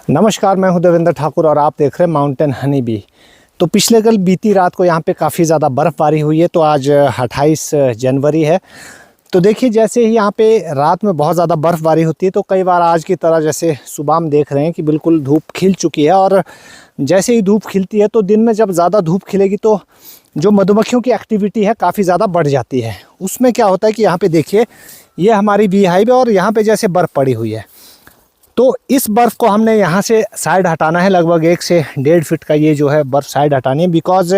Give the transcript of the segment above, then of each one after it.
नमस्कार, मैं हूं देवेंद्र ठाकुर और आप देख रहे हैं माउंटेन हनी बी। तो पिछले कल बीती रात को यहाँ पे काफ़ी ज़्यादा बर्फ़बारी हुई है। तो आज 28 जनवरी है। तो देखिए, जैसे ही यहाँ पे रात में बहुत ज़्यादा बर्फ़बारी होती है तो कई बार आज की तरह जैसे सुबह हम देख रहे हैं कि बिल्कुल धूप खिल चुकी है। और जैसे ही धूप खिलती है तो दिन में जब ज़्यादा धूप खिलेगी तो जो मधुमक्खियों की एक्टिविटी है काफ़ी ज़्यादा बढ़ जाती है। उसमें क्या होता है कि यहाँ पर देखिए, ये हमारी बी हाइव है और यहाँ पर जैसे बर्फ़ पड़ी हुई है। तो इस बर्फ़ को हमने यहाँ से साइड हटाना है। लगभग 1 से 1.5 फीट का ये जो है बर्फ़ साइड हटानी है। बिकॉज़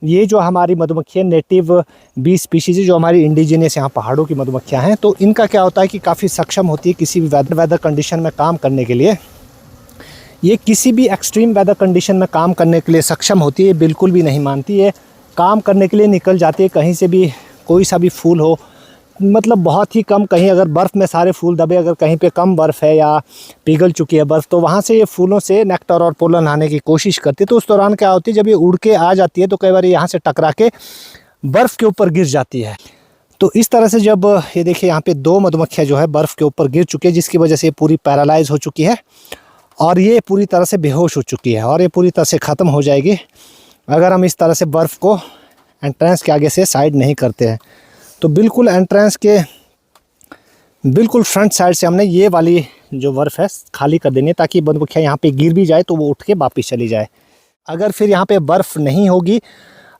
ये जो हमारी मधुमक्खियाँ नेटिव बी स्पीशीज़ है, जो हमारी इंडिजिनियस यहाँ पहाड़ों की मधुमक्खियाँ हैं, तो इनका क्या होता है कि काफ़ी सक्षम होती है किसी भी वेदर कंडीशन में काम करने के लिए। ये किसी भी एक्सट्रीम वेदर कंडीशन में काम करने के लिए सक्षम होती है, बिल्कुल भी नहीं मानती है। काम करने के लिए निकल जाती है, कहीं से भी कोई सा भी फूल हो, मतलब बहुत ही कम, कहीं अगर बर्फ़ में सारे फूल दबे, अगर कहीं पे कम बर्फ़ है या पिघल चुकी है बर्फ़, तो वहाँ से ये फूलों से नेक्टर और पोलन आने की कोशिश करती है। तो उस दौरान क्या होती है, जब ये उड़ के आ जाती है तो कई बार यहाँ से टकरा के बर्फ़ के ऊपर गिर जाती है। तो इस तरह से जब ये देखिए, यहाँ पे 2 मधुमक्खियाँ जो है बर्फ़ के ऊपर गिर चुकी है, जिसकी वजह से ये पूरी पैरालाइज़ हो चुकी है और ये पूरी तरह से बेहोश हो चुकी है और ये पूरी तरह से ख़त्म हो जाएगी अगर हम इस तरह से बर्फ़ को एंट्रेंस के आगे से साइड नहीं करते हैं। तो बिल्कुल एंट्रेंस के बिल्कुल फ्रंट साइड से हमने ये वाली जो बर्फ़ है खाली कर देनी है, ताकि मधुमक्खियाँ यहाँ पे गिर भी जाए तो वो उठ के वापस चली जाए। अगर फिर यहाँ पे बर्फ़ नहीं होगी,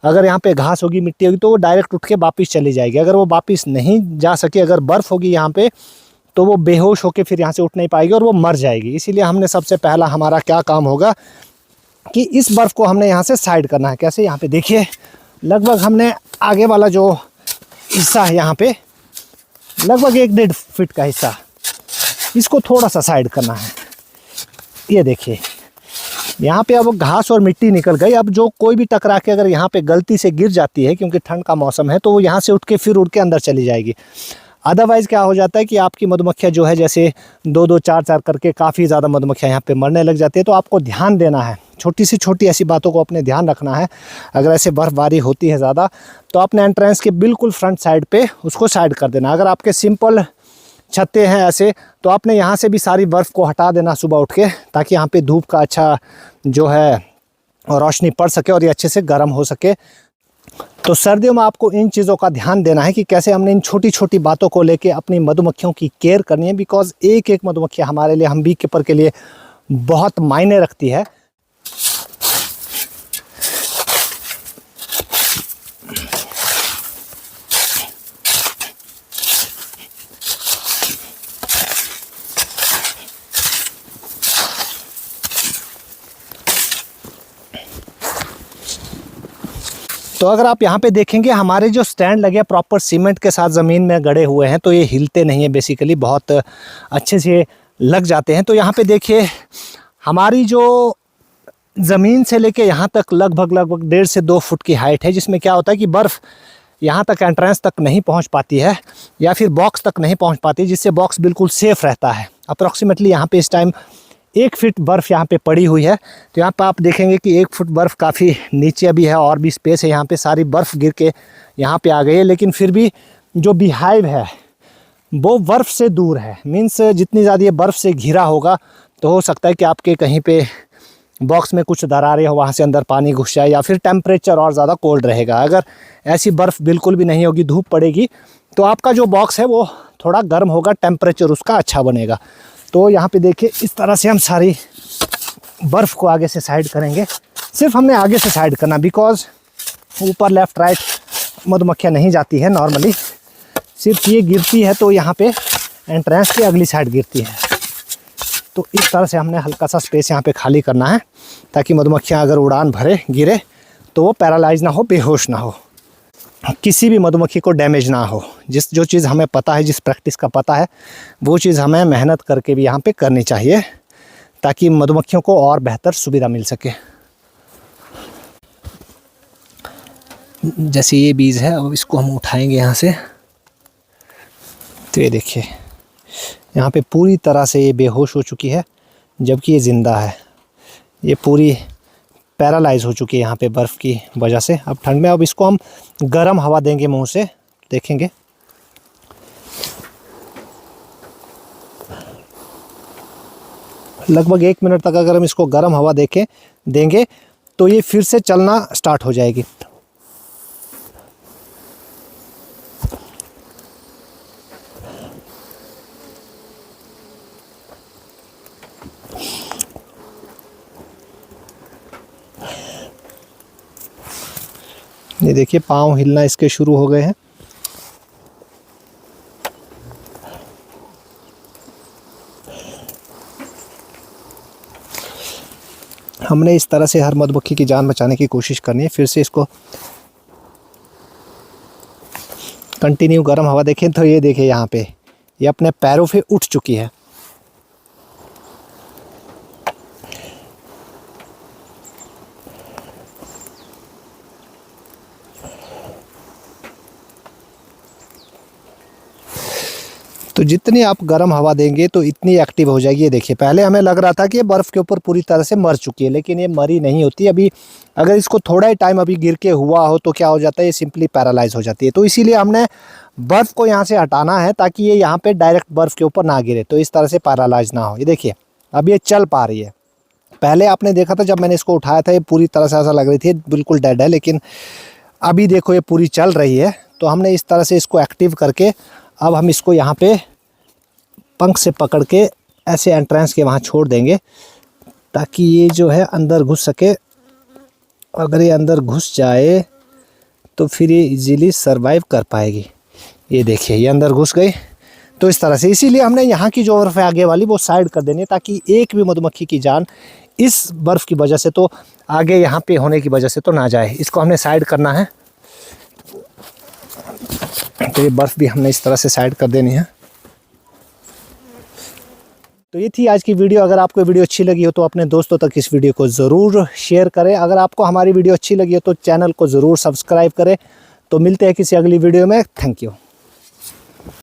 अगर यहाँ पे घास होगी, मिट्टी होगी, तो वो डायरेक्ट उठ के वापस चली जाएगी। अगर वो वापस नहीं जा सके, अगर बर्फ़ होगी यहाँ पे, तो वो बेहोश होकर फिर यहाँ से उठ नहीं पाएगी और वो मर जाएगी। इसीलिए हमने सबसे पहला हमारा क्या काम होगा कि इस बर्फ़ को हमने यहाँ से साइड करना है। कैसे, यहाँ पे देखिए, लगभग हमने आगे वाला जो हिस्सा है यहाँ पे, लगभग 1-1.5 फीट का हिस्सा, इसको थोड़ा सा साइड करना है। ये देखिए, यहाँ पे अब घास और मिट्टी निकल गई। अब जो कोई भी टकरा के अगर यहाँ पे गलती से गिर जाती है, क्योंकि ठंड का मौसम है, तो वो यहाँ से उठ के फिर उड़ के अंदर चली जाएगी। अदरवाइज़ क्या हो जाता है कि आपकी मधुमक्खियाँ जो है, जैसे 2-2 4-4 करके काफ़ी ज़्यादा मधुमक्खियाँ यहाँ पे मरने लग जाती है। तो आपको ध्यान देना है, छोटी से छोटी ऐसी बातों को अपने ध्यान रखना है। अगर ऐसे बर्फ़बारी होती है ज़्यादा, तो अपने एंट्रेंस के बिल्कुल फ्रंट साइड पे उसको साइड कर देना। अगर आपके सिंपल छत्ते हैं ऐसे, तो आपने यहाँ से भी सारी बर्फ़ को हटा देना सुबह उठ के, ताकि यहाँ पे धूप का अच्छा जो है रोशनी पड़ सके और ये अच्छे से गर्म हो सके। तो सर्दियों में आपको इन चीज़ों का ध्यान देना है कि कैसे हमने इन छोटी छोटी बातों को लेके अपनी मधुमक्खियों की केयर करनी है। बिकॉज़ एक एक मधुमक्खी हमारे लिए, हम बी कीपर के लिए बहुत मायने रखती है। तो अगर आप यहाँ पे देखेंगे, हमारे जो स्टैंड लगे प्रॉपर सीमेंट के साथ ज़मीन में गड़े हुए हैं, तो ये हिलते नहीं है, बेसिकली बहुत अच्छे से लग जाते हैं। तो यहाँ पे देखिए, हमारी जो ज़मीन से लेके यहाँ तक लगभग 1.5 से 2 फुट की हाइट है, जिसमें क्या होता है कि बर्फ़ यहाँ तक एंट्रेंस तक नहीं पहुँच पाती है या फिर बॉक्स तक नहीं पहुँच पाती, जिससे बॉक्स बिल्कुल सेफ़ रहता है। अप्रॉक्सीमेटली यहाँ पे इस टाइम 1 फीट बर्फ़ यहाँ पे पड़ी हुई है। तो यहाँ पे आप देखेंगे कि 1 फुट बर्फ़ काफ़ी नीचे भी है और भी स्पेस है। यहाँ पे सारी बर्फ़ गिर के यहाँ पे आ गई है, लेकिन फिर भी जो बी हाइव है वो बर्फ़ से दूर है। मीन्स जितनी ज़्यादा ये बर्फ़ से घिरा होगा, तो हो सकता है कि आपके कहीं पे बॉक्स में कुछ दरारें हो, वहाँ से अंदर पानी घुस जाए, या फिर टेम्परेचर और ज़्यादा कोल्ड रहेगा। अगर ऐसी बर्फ़ बिल्कुल भी नहीं होगी, धूप पड़ेगी, तो आपका जो बॉक्स है वो थोड़ा गर्म होगा, टेम्परेचर उसका अच्छा बनेगा। तो यहाँ पे देखिए, इस तरह से हम सारी बर्फ़ को आगे से साइड करेंगे। सिर्फ हमने आगे से साइड करना, बिकॉज़ ऊपर लेफ़्ट राइट मधुमक्खियाँ नहीं जाती है नॉर्मली। सिर्फ ये गिरती है तो यहाँ पे एंट्रेंस की अगली साइड गिरती है। तो इस तरह से हमने हल्का सा स्पेस यहाँ पे खाली करना है, ताकि मधुमक्खियाँ अगर उड़ान भरे गिरे तो वो पैरालाइज ना हो, बेहोश ना हो, किसी भी मधुमक्खी को डैमेज ना हो। जो चीज़ हमें पता है, जिस प्रैक्टिस का पता है, वो चीज़ हमें मेहनत करके भी यहाँ पे करनी चाहिए, ताकि मधुमक्खियों को और बेहतर सुविधा मिल सके। जैसे ये बीज है, अब इसको हम उठाएंगे यहाँ से। तो ये देखिए, यहाँ पे पूरी तरह से ये बेहोश हो चुकी है, जबकि ये ज़िंदा है। ये पूरी पैरालाइज़ हो चुकी है यहाँ पे बर्फ़ की वजह से। अब ठंड में, अब इसको हम गर्म हवा देंगे मुंह से, देखेंगे। लगभग 1 मिनट तक अगर हम इसको गर्म हवा देंगे तो ये फिर से चलना स्टार्ट हो जाएगी। ये देखिए पाँव हिलना इसके शुरू हो गए हैं। हमने इस तरह से हर मधुमक्खी की जान बचाने की कोशिश करनी है। फिर से इसको कंटिन्यू गर्म हवा देखें तो ये देखिए यहाँ पे ये अपने पैरों पे उठ चुकी है। तो जितनी आप गर्म हवा देंगे तो इतनी एक्टिव हो जाएगी। ये देखिए पहले हमें लग रहा था कि ये बर्फ़ के ऊपर पूरी तरह से मर चुकी है, लेकिन ये मरी नहीं होती। अभी अगर इसको थोड़ा ही टाइम अभी गिर के हुआ हो तो क्या हो जाता है, ये सिंपली पैरालाइज हो जाती है। तो इसीलिए हमने बर्फ़ को यहाँ से हटाना है ताकि ये यहाँ पे डायरेक्ट बर्फ़ के ऊपर ना गिरे, तो इस तरह से पैरालाइज ना हो। ये देखिए अब ये चल पा रही है। पहले आपने देखा था जब मैंने इसको उठाया था ये पूरी तरह से ऐसा लग रही थी बिल्कुल डेड है, लेकिन अभी देखो ये पूरी चल रही है। तो हमने इस तरह से इसको एक्टिव करके अब हम इसको यहाँ पे पंख से पकड़ के ऐसे एंट्रेंस के वहाँ छोड़ देंगे ताकि ये जो है अंदर घुस सके। अगर ये अंदर घुस जाए तो फिर ये इजीली सरवाइव कर पाएगी। ये देखिए ये अंदर घुस गई। तो इस तरह से इसीलिए हमने यहाँ की जो बर्फ़ है आगे वाली वो साइड कर देनी है ताकि एक भी मधुमक्खी की जान इस बर्फ़ की वजह से तो आगे यहाँ पे होने की वजह से तो ना जाए। इसको हमने साइड करना है। तो ये बर्फ़ भी हमने इस तरह से साइड कर देनी है। तो ये थी आज की वीडियो। अगर आपको वीडियो अच्छी लगी हो तो अपने दोस्तों तक इस वीडियो को ज़रूर शेयर करें। अगर आपको हमारी वीडियो अच्छी लगी हो तो चैनल को ज़रूर सब्सक्राइब करें। तो मिलते हैं किसी अगली वीडियो में। Thank you.